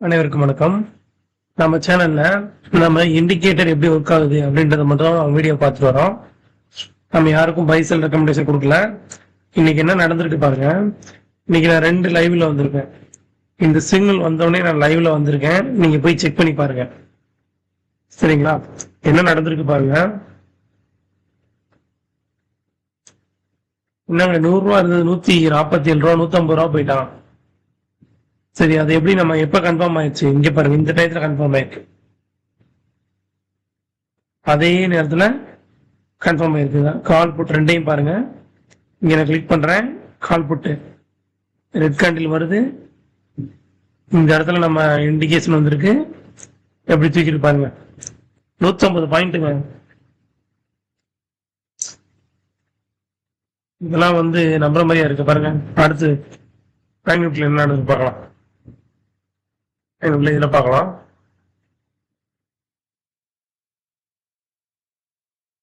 அனைவருக்கும் வணக்கம். நம்ம சேனல்ல நம்ம இண்டிகேட்டர் எப்படி ஒர்க் ஆகுது அப்படின்றத மட்டும் வீடியோ பார்த்துட்டு வரோம். நம்ம யாருக்கும் பை செல் ரெக்கமெண்டேஷன் கொடுக்கல. இன்னைக்கு என்ன நடந்திருக்கு பாருங்க. இன்னைக்கு நான் 2 லைவ்ல வந்திருக்கேன். இந்த சிக்னல் வந்தோடனே நான் லைவ்ல வந்திருக்கேன். நீங்க போய் செக் பண்ணி பாருங்க. சரிங்களா? என்ன நடந்திருக்கு பாருங்க. என்னங்க 100 ரூபா இருந்தது 147 ரூபா 150 ரூபா போயிட்டான். சரி, அது எப்படி நம்ம எப்ப கன்ஃபார்ம் ஆயிடுச்சு? இங்க பாருங்க, இந்த டயத்துல கன்ஃபார்ம் ஆயிருக்கு. அதே நேரத்துல கன்ஃபார்ம் ஆயிருக்கு. கால் புட் ரெண்டையும் பாருங்க. இங்க நான் கிளிக் பண்றேன். கால் புட்டு ரெட் கேண்டில் வருது. இந்த இடத்துல நம்ம இண்டிகேஷன் வந்திருக்கு. எப்படி தூக்கிட்டு பாருங்க. 150 பாயிண்ட்டுங்க. இதெல்லாம் நம்புற மாதிரியா இருக்கு பாருங்க. அடுத்து பேங்க்ல என்ன நடக்குது பார்க்கலாம். இதுல பார்க்கலாம்.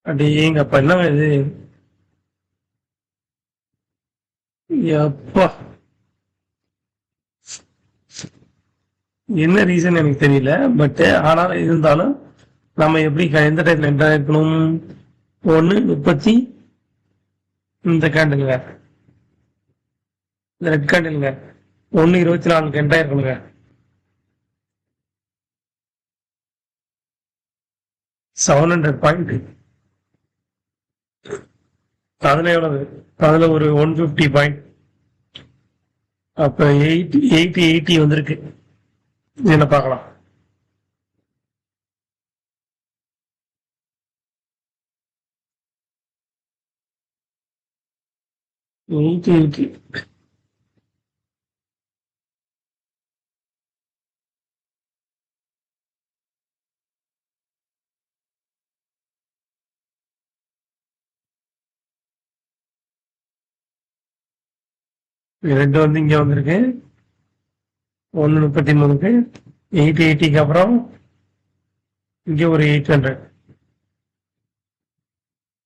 அடேங்கப்பா, என்ன இது? எப்பா, என்ன ரீசன் எனக்கு தெரியல. பட் ஆனாலும் இருந்தாலும் நம்ம எப்படி எந்த டயத்துல என்டர் ஆயிருக்கணும்? 1:30 இந்த கேண்டிலுங்க, இந்த ரெட் கேண்டிலுங்க 1:24 என்டர் ஆயிருக்கணுங்க. 700 பாயிண்ட். அதுல எவ்வளவு? அதுல ஒரு 150 பாயிண்ட். அப்ப 80 வந்திருக்கு. என்ன பார்க்கலாம். எயிட்டி ரெண்டு இங்க வந்திருக்கு. 1:33க்கு 880க்கு அப்புறம் இங்க ஒரு 800,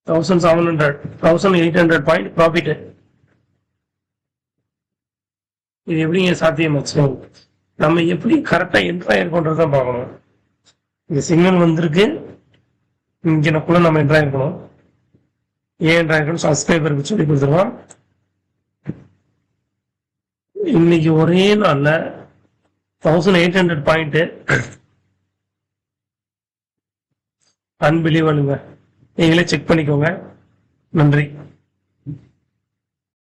1700, 1800 பாயிண்ட் ப்ராஃபிட். இது எப்படிங்க சாத்தியமாச்சு? நம்ம எப்படி கரெக்டா என்ட்ரு ஆயிருக்கோன்றதான் பார்க்கணும். இந்த சிக்னல் வந்திருக்கு. இங்கனக்குள்ள நம்ம என்ட்ரு ஆயிருக்கணும். ஏன் என்ட்ரு ஆயிருக்கணும் சப்ஸ்கிரைபருக்கு சொல்லி கொடுத்துருவோம். இன்னைக்கு ஒரே நாள்ல 1800 பாயிண்ட். அன்பிலீவபிளுங்க. நீங்களே செக் பண்ணிக்கோங்க. நன்றி.